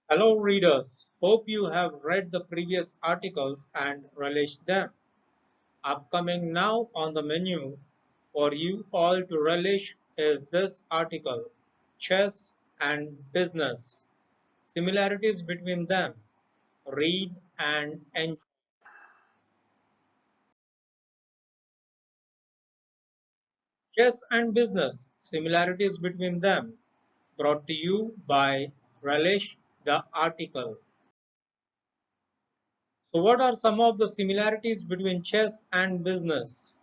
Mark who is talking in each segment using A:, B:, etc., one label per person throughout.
A: Hello readers, hope you have read the previous articles and relished them. Upcoming now on the menu for you all to relish is this article, Chess and Business, Similarities Between Them. Read and enjoy. Chess and Business, Similarities Between Them, brought to you by Relish the article. So what are some of the similarities between chess and business?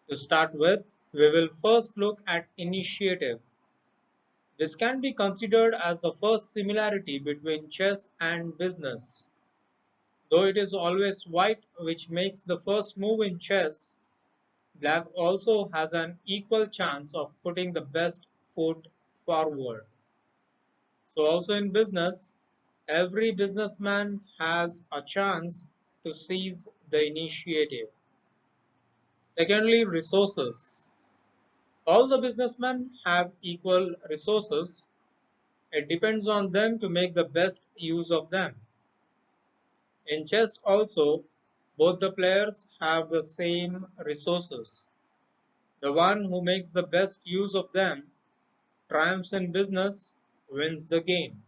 A: To start with, we will first look at initiative. This can be considered as the first similarity between chess and business. Though it is always white which makes the first move in chess, black also has an equal chance of putting the best foot forward. So also in business, every businessman has a chance to seize the initiative. Secondly, resources. All the businessmen have equal resources. It depends on them to make the best use of them. In chess also, both the players have the same resources. The one who makes the best use of them triumphs in business, wins the game.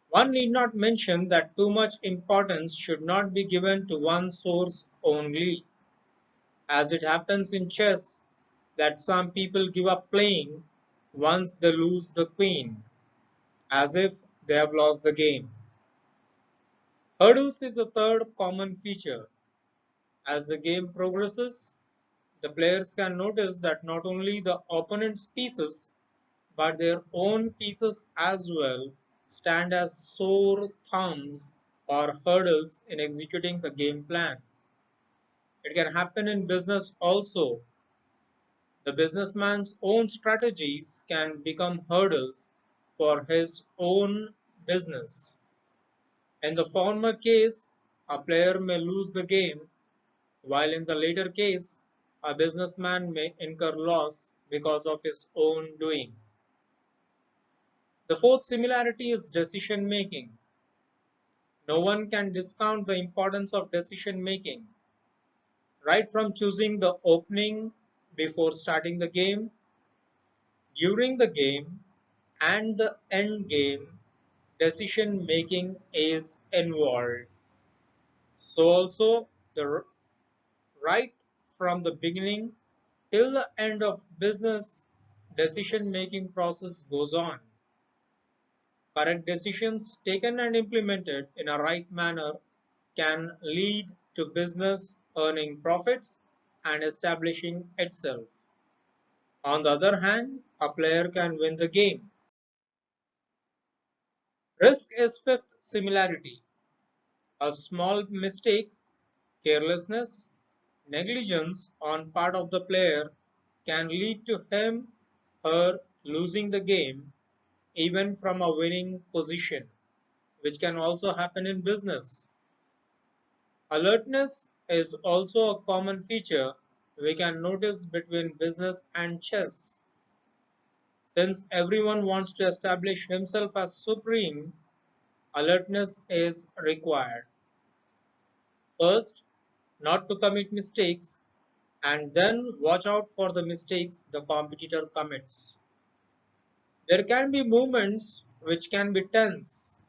A: One need not mention that too much importance should not be given to one source only, as it happens in chess that some people give up playing once they lose the queen, as if they have lost the game. Hurdles is the third common feature. As the game progresses, the players can notice that not only the opponent's pieces but their own pieces as well stand as sore thumbs or hurdles in executing the game plan. It can happen in business also. The businessman's own strategies can become hurdles for his own business. In the former case, a player may lose the game, while in the later case, a businessman may incur loss because of his own doing. The fourth similarity is decision making. No one can discount the importance of decision making. Right from choosing the opening before starting the game, during the game, and the end game, decision making is involved. So also the right from the beginning till the end of business, decision making process goes on. Correct decisions taken and implemented in a right manner can lead to business earning profits and establishing itself. On the other hand, a player can win the game. Risk is fifth similarity. A small mistake, carelessness, negligence on part of the player can lead to him or losing the game even from a winning position, which can also happen in business. Alertness is also a common feature we can notice between business and chess. Since everyone wants to establish himself as supreme, alertness is required. First, not to commit mistakes, and then watch out for the mistakes the competitor commits. There can be moments which can be tense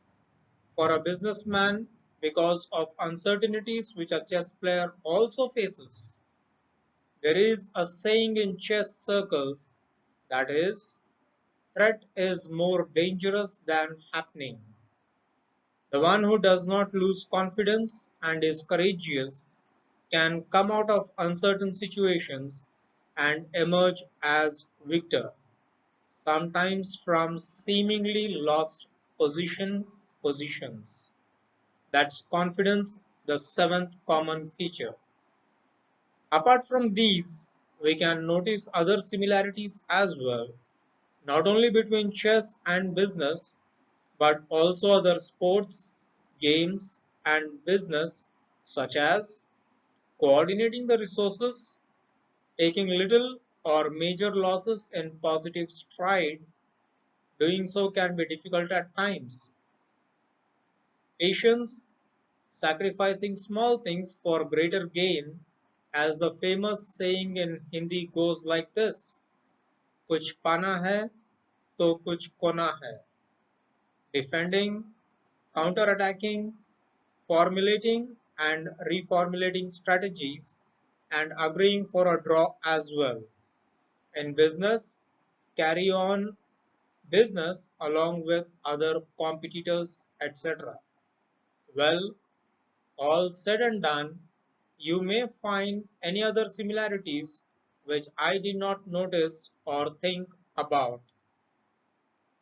A: for a businessman because of uncertainties which a chess player also faces. There is a saying in chess circles that is, threat is more dangerous than happening. The one who does not lose confidence and is courageous can come out of uncertain situations and emerge as victor, sometimes from seemingly lost positions. That's confidence, the seventh common feature. Apart from these, we can notice other similarities as well, not only between chess and business, but also other sports, games, and business, such as coordinating the resources, taking little or major losses in positive stride, Doing so can be difficult at times. Patience, sacrificing small things for greater gain, as the famous saying in Hindi goes like this: कुछ पाना है तो कुछ खोना है. Defending, counterattacking, formulating and reformulating strategies, and agreeing for a draw as well. In business, carry on business along with other competitors, etc. Well, all said and done, you may find any other similarities which I did not notice or think about.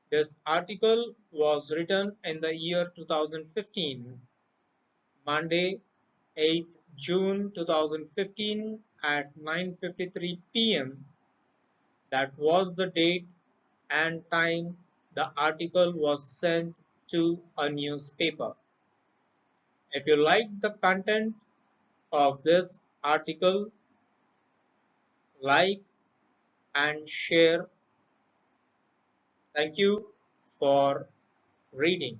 A: This article was written in the year 2015, Monday, 8th June 2015 at 9:53 p.m. That was the date and time the article was sent to a newspaper. If you like the content of this article, like and share. Thank you for reading.